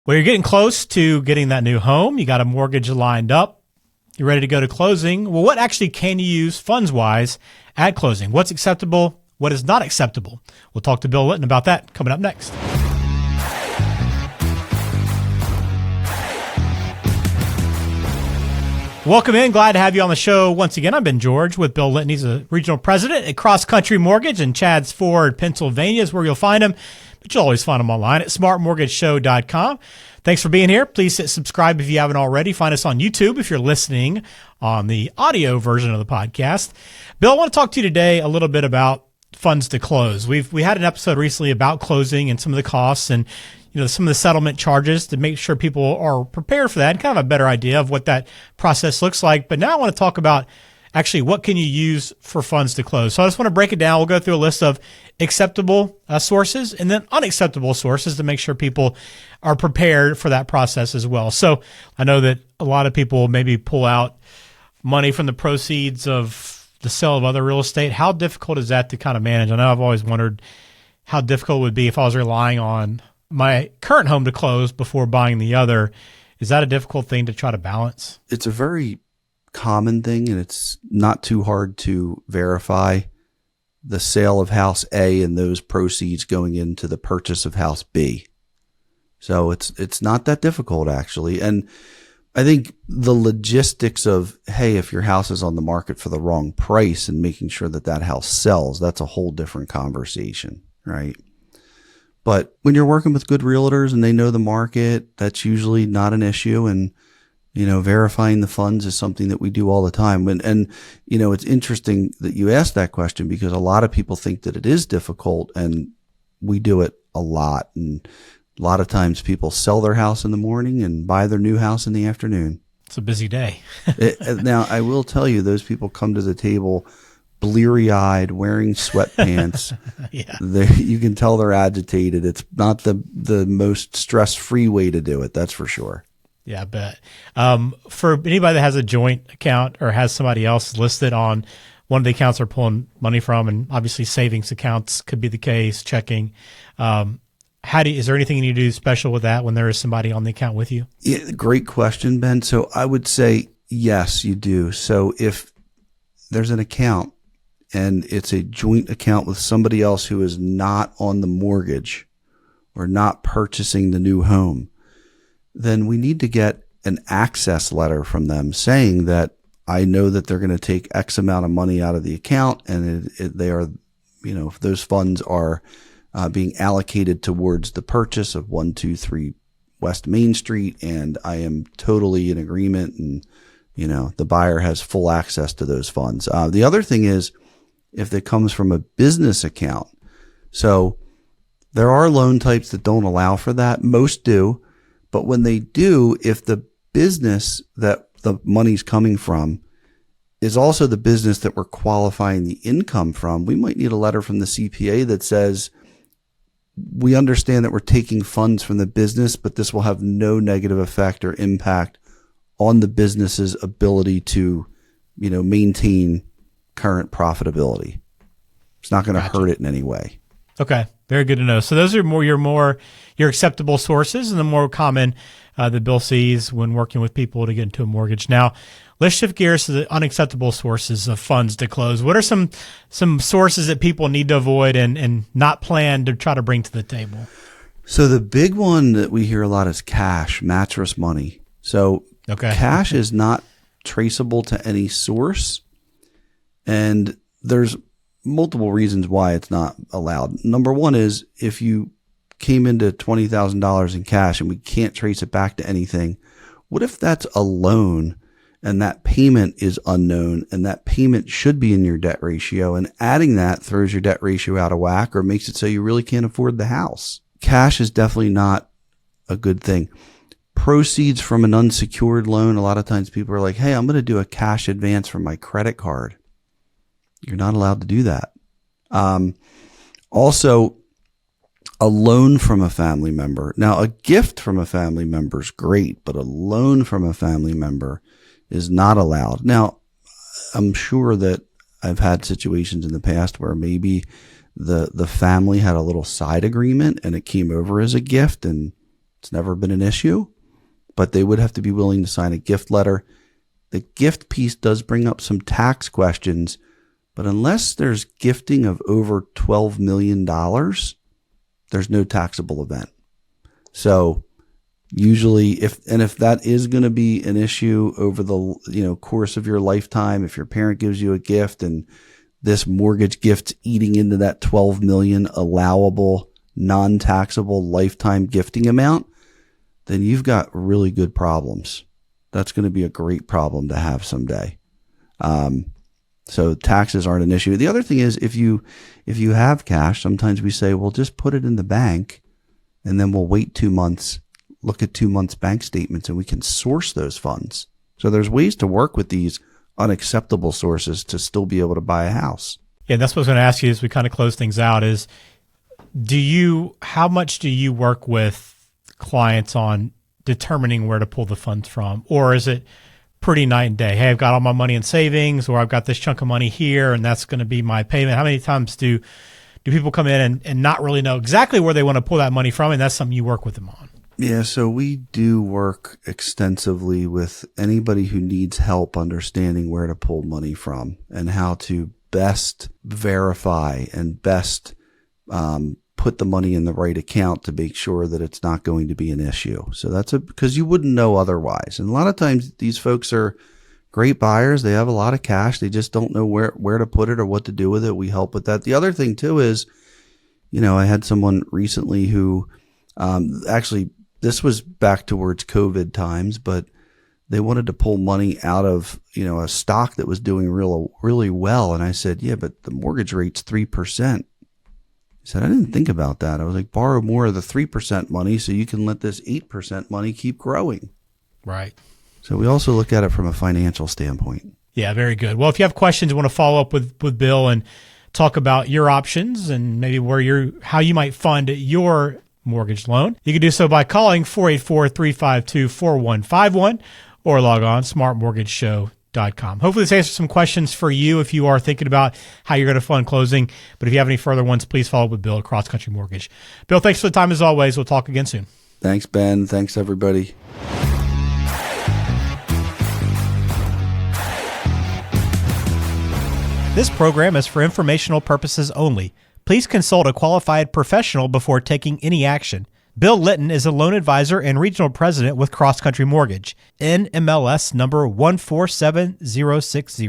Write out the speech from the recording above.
Well, you're getting close to getting that new home. You got a mortgage lined up. You're ready to go to closing. Well, what actually can you use funds-wise at closing? What's acceptable? What is not acceptable? We'll talk to Bill Litton about that coming up next. Welcome in. Glad to have you on the show once again. I'm Ben George with Bill Litton. He's a regional president at Cross Country Mortgage in Chadds Ford, Pennsylvania is where you'll find him. But you'll always find him online at smartmortgageshow.com. Thanks for being here. Please hit subscribe if you haven't already. Find us on YouTube if you're listening on the audio version of the podcast. Bill, I want to talk to you today a little bit about funds to close. We had an episode recently about closing and some of the costs and some of the settlement charges to make sure people are prepared for that and kind of a better idea of what that process looks like. But now I want to talk about actually what can you use for funds to close. So I just want to break it down. We'll go through a list of acceptable sources and then unacceptable sources to make sure people are prepared for that process as well. So I know that a lot of people maybe pull out money from the proceeds of the sale of other real estate. How difficult is that to kind of manage? I know I've always wondered how difficult it would be if I was relying on my current home to close before buying the other. Is that a difficult thing to try to balance? It's a very common thing, and it's not too hard to verify the sale of house A and those proceeds going into the purchase of house B. So it's not that difficult, actually. And I think the logistics of, hey, if your house is on the market for the wrong price and making sure that that house sells, that's a whole different conversation, right? But when you're working with good realtors and they know the market, that's usually not an issue. And verifying the funds is something that we do all the time. And it's interesting that you asked that question because a lot of people think that it is difficult, and we do it a lot. And a lot of times people sell their house in the morning and buy their new house in the afternoon. It's a busy day. Now, I will tell you, those people come to the table bleary-eyed, wearing sweatpants. Yeah. You can tell they're agitated. It's not the most stress-free way to do it, that's for sure. Yeah, I bet. For anybody that has a joint account or has somebody else listed on one of the accounts they're pulling money from, and obviously savings accounts could be the case, checking. Is there anything you need to do special with that when there is somebody on the account with you? Yeah, great question, Ben. So I would say yes, you do. So if there's an account and it's a joint account with somebody else who is not on the mortgage or not purchasing the new home, then we need to get an access letter from them saying that I know that they're going to take X amount of money out of the account, and they are, if those funds are being allocated towards the purchase of 123 West Main Street, and I am totally in agreement, and the buyer has full access to those funds. The other thing is if it comes from a business account. So there are loan types that don't allow for that. Most do. But when they do, if the business that the money's coming from is also the business that we're qualifying the income from, we might need a letter from the CPA that says, we understand that we're taking funds from the business, but this will have no negative effect or impact on the business's ability to, maintain current profitability. It's not going to hurt it in any way. Okay. Very good to know. So those are your acceptable sources and the more common that Bill sees when working with people to get into a mortgage. Now, let's shift gears to the unacceptable sources of funds to close. What are some sources that people need to avoid and not plan to try to bring to the table? So the big one that we hear a lot is cash, mattress money. So cash is not traceable to any source, and there's multiple reasons why it's not allowed. Number one is if you came into $20,000 in cash and we can't trace it back to anything, what if that's a loan and that payment is unknown and that payment should be in your debt ratio, and adding that throws your debt ratio out of whack or makes it so you really can't afford the house? Cash is definitely not a good thing. Proceeds from an unsecured loan, a lot of times people are like, hey, I'm going to do a cash advance from my credit card. You're not allowed to do that. Also, a loan from a family member. Now, a gift from a family member is great, but a loan from a family member is not allowed. Now, I'm sure that I've had situations in the past where maybe the family had a little side agreement and it came over as a gift, and It's never been an issue, but they would have to be willing to sign a gift letter. The gift piece does bring up some tax questions, but unless there's gifting of over $12 million, there's no taxable event. So usually if that is going to be an issue over the course of your lifetime, if your parent gives you a gift and this mortgage gift's eating into that 12 million allowable non-taxable lifetime gifting amount, then you've got really good problems. That's going to be a great problem to have someday. So taxes aren't an issue. The other thing is if you have cash, sometimes we say, well, just put it in the bank and then we'll wait 2 months, look at 2 months bank statements, and we can source those funds. So there's ways to work with these unacceptable sources to still be able to buy a house. Yeah, that's what I was going to ask you as we kind of close things out is, how much do you work with clients on determining where to pull the funds from? Or is it pretty night and day? Hey, I've got all my money in savings, or I've got this chunk of money here and that's going to be my payment. How many times do people come in and not really know exactly where they want to pull that money from? And that's something you work with them on. Yeah, so we do work extensively with anybody who needs help understanding where to pull money from and how to best verify and best put the money in the right account to make sure that it's not going to be an issue. So because you wouldn't know otherwise. And a lot of times these folks are great buyers. They have a lot of cash. They just don't know where to put it or what to do with it. We help with that. The other thing too is, I had someone recently who actually, this was back towards COVID times, but they wanted to pull money out of, a stock that was doing really well. And I said, yeah, but the mortgage rate's 3%. He said, I didn't think about that. I was like, borrow more of the 3% money so you can let this 8% money keep growing. Right. So we also look at it from a financial standpoint. Yeah, very good. Well, if you have questions, you want to follow up with Bill and talk about your options and maybe how you might fund your mortgage loan, you can do so by calling 484-352-4151 or log on smartmortgageshow.com. Hopefully this answers some questions for you if you are thinking about how you're going to fund closing. But if you have any further ones, please follow up with Bill at Cross Country Mortgage. Bill, thanks for the time as always. We'll talk again soon. Thanks, Ben. Thanks, everybody. This program is for informational purposes only. Please consult a qualified professional before taking any action. Bill Litton is a loan advisor and regional president with Cross Country Mortgage, NMLS number 147060.